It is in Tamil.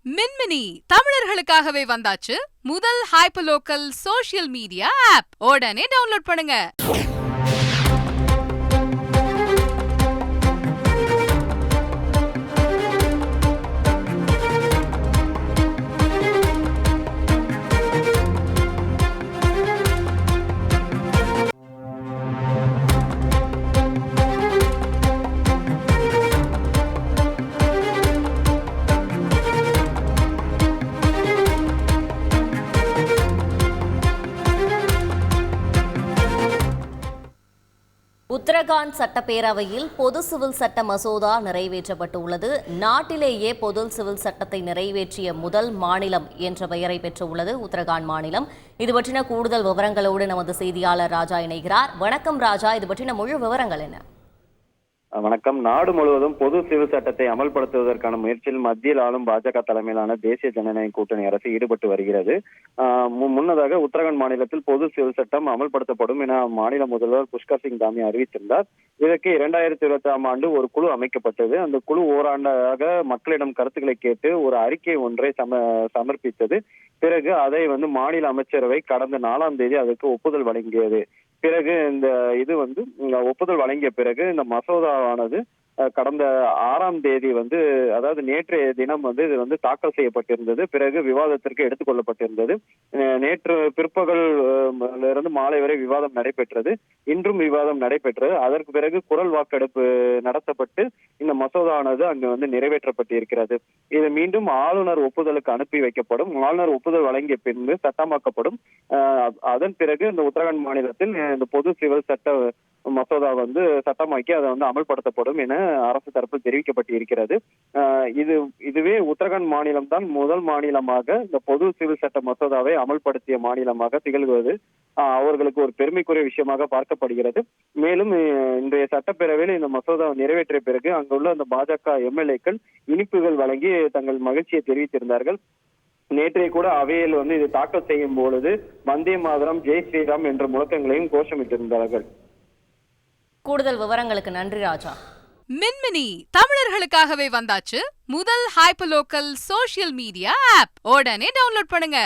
மின்மினி தமிழர்களுக்காகவே வந்தாச்சு முதல் ஹைப்பர்லோக்கல் சோஷியல் மீடியா ஆப். உடனே டவுன்லோட் பண்ணுங்க. உத்தரகாண்ட் சட்டப்பேரவையில் பொது சிவில் சட்ட மசோதா நிறைவேற்றப்பட்டுள்ளது. நாட்டிலேயே பொது சிவில் சட்டத்தை நிறைவேற்றிய முதல் மாநிலம் என்ற பெயரை பெற்றுள்ளது உத்தரகாண்ட் மாநிலம். இது பற்றின கூடுதல் விவரங்களோடு நமது செய்தியாளர் ராஜா இணைகிறார். வணக்கம் ராஜா, இது பற்றின முழு விவரங்கள் என்ன? வணக்கம். நாடு முழுவதும் பொது சிவில் சட்டத்தை அமல்படுத்துவதற்கான முயற்சியில் மத்தியில் ஆளும் பாஜக தலைமையிலான தேசிய ஜனநாயக கூட்டணி அரசு ஈடுபட்டு வருகிறது. முன்னதாக உத்தரகாண்ட் மாநிலத்தில் பொது சிவில் சட்டம் அமல்படுத்தப்படும் என மாநில முதல்வர் புஷ்கர் சிங் தாமி அறிவித்திருந்தார். இதற்கு 2020ஆம் ஆண்டு ஒரு குழு அமைக்கப்பட்டது. அந்த குழு ஓராண்டாக மக்களிடம் கருத்துக்களை கேட்டு ஒரு அறிக்கை ஒன்றை சமர்ப்பித்தது. பிறகு அதை மாநில அமைச்சரவை கடந்த 4ஆம் தேதி அதற்கு ஒப்புதல் வழங்கியது. பிறகு இந்த ஒப்புதல் வழங்கிய பிறகு இந்த மசோதாவானது கடந்த 6ஆம் தேதி அதாவது நேற்றைய தினம் இது தாக்கல் செய்யப்பட்டிருந்தது. பிறகு விவாதத்திற்கு எடுத்துக் கொள்ளப்பட்டிருந்தது. நேற்று பிற்பகல் இருந்து மாலை வரை விவாதம் நடைபெற்றது. இன்றும் விவாதம் நடைபெற்றது. அதற்கு பிறகு குரல் வாக்கெடுப்பு நடத்தப்பட்டு இந்த மசோதாவானது அங்கு நிறைவேற்றப்பட்டு இருக்கிறது. இது மீண்டும் ஆளுநர் ஒப்புதலுக்கு அனுப்பி வைக்கப்படும். ஆளுநர் ஒப்புதல் வழங்கிய பின்பு சட்டமாக்கப்படும். அதன் பிறகு இந்த உத்தரகாண்ட் மாநிலத்தில் இந்த பொது சிவில் சட்ட மசோதா சட்டமாக்கி அதை அமல்படுத்தப்படும் என அரசு தரப்பில் தெரிவிக்கப்பட்டு இருக்கிறது. இதுவே உத்தரகாண்ட் மாநிலம் தான் முதல் மாநிலமாக இந்த பொது சிவில் சட்ட மசோதாவை அமல்படுத்திய மாநிலமாக திகழ்வது அவர்களுக்கு ஒரு பெருமைக்குரிய விஷயமாக பார்க்கப்படுகிறது. மேலும் இன்றைய சட்டப்பேரவையில் இந்த மசோதா நிறைவேற்றிய பிறகு அங்குள்ள அந்த பாஜக எம்எல்ஏக்கள் இனிப்புகள் வழங்கி தங்கள் மகிழ்ச்சியை தெரிவித்திருந்தார்கள். நேற்றைய கூட அவையில் இது தாக்கல் செய்யும் பொழுது வந்தே மாதரம், ஜெய் ஸ்ரீராம் என்ற முழக்கங்களையும் கோஷமிட்டிருந்தார்கள். கூடுதல் விவரங்களுக்கு நன்றி ராஜா. மின்மினி தமிழர்களுக்காகவே வந்தாச்சு முதல் ஹைப்பர்லோக்கல் சோஷியல் மீடியா ஆப். உடனே டவுன்லோட் பண்ணுங்க.